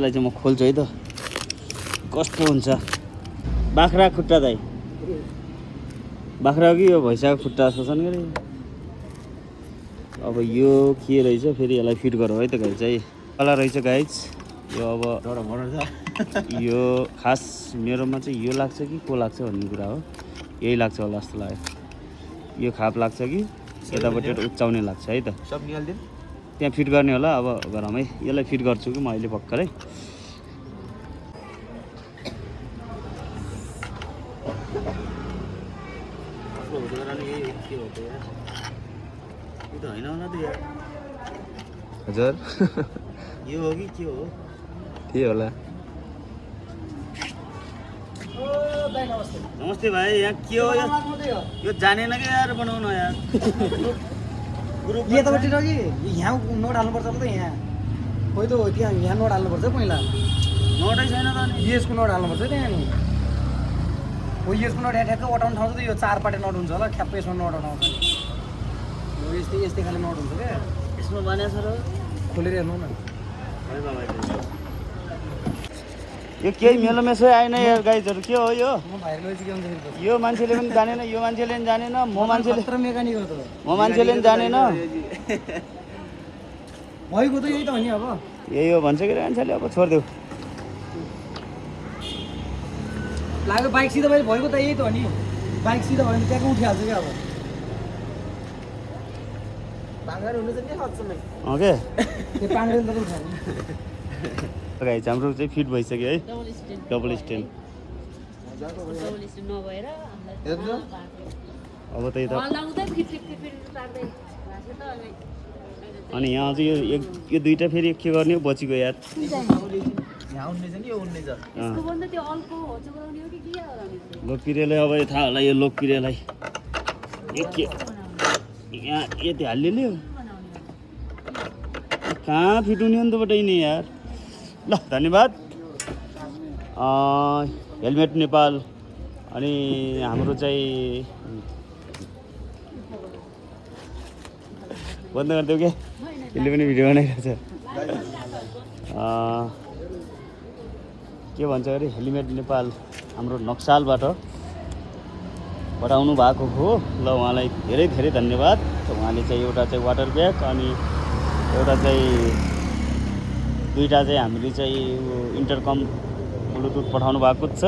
यसलाई चाहिँ म खोल्छु है त कस्तो हुन्छ। बाख्रा खुट्टा दाइ बाख्रा कि यो भैँसाको खुट्टा जस्तो छन् कि अब यो के रहेछ फेरि यसलाई फिट गरौँ है त गाइज चाहिँ कलर रहेछ गाइज यो अब यो खास मेरोमा चाहिँ यो लाग्छ कि को लाग्छ भन्ने कुरा हो। यही लाग्छ होला जस्तो लाग्यो। यो खाप लाग्छ कि यतापट्टि उच्चाउने लाग्छ है त। सब निकाल्दिउँ त्यहाँ फिट गर्ने होला अब गरौँ है। यसलाई फिट गर्छु कि म अहिले भर्खरै। हजुर यो हो कि के हो त्यही होला। नमस्ते भाइ यहाँ के हो यो जानेन क्या यार बनाउन यार यतापट्टि र कि यहाँ नोट हाल्नुपर्छ त यहाँ खोइ त त्यहाँ यहाँ नोट हाल्नुपर्छ पहिला नोटै छैन त अनि युएसको नोट हाल्नुपर्छ त्यहाँ नि हो युएसको नोट यहाँ ठ्याक्कै अटाउनु ठाउँ चाहिँ यो 4 पाटे नोट हुन्छ होला ठ्याप्पै यसमा नोट अटाउँछ यस्तै यस्तै खाले नोट हुन्छ क्या यसमा बनाएको छ र खोलेर हेर्नु न यो केही मेलो मेसो आएन यार गाइजहरू के हो यो म भाइले सिकाउँछ यो मान्छेले पनि जानेन यो मान्छेले पनि जानेन म मान्छेले मेकानिक हो त म मान्छेले पनि जानेन भएको त यही त हो नि अब यही हो भन्छ कि मान्छेले अब छोडिदेऊ लाग्यो बाइक सिधा भयो भएको त यही त हो नि बाइक सिधा भयो भने त्यहाँको उठिहाल्छ क्या अब बाङ्गार हुनु चाहिँ के खर्च नै के त्यो पाङ्ग्रेल त उठायो गाइज हाम्रो चाहिँ फिट भइसक्यो है डबल स्ट्यान्ड अब त यता अनि यहाँ चाहिँ यो दुईटा फेरि के गर्ने हो बचीको यार लोकप्रियलाई अब थाहा होला यो लोकप्रियलाई के यहाँ यति हालिदियो कहाँ फिट हुने हो नि तपाईँबाट नि यार। ल धन्यवाद हेलमेट नेपाल अनि हाम्रो चाहिँ बन्द गरिदेऊ क्या यसले पनि भिडियो बनाइरहेको छ के भन्छ अरे हेलमेट नेपाल हाम्रो नक्सालबाट पठाउनु भएको हो। ल उहाँलाई धेरै धेरै धन्यवाद। उहाँले चाहिँ एउटा चाहिँ वाटर ब्याग अनि एउटा चाहिँ दुईवटा चाहिँ हामीले चाहिँ इन्टरकम ब्लुटुथ पठाउनु भएको छ।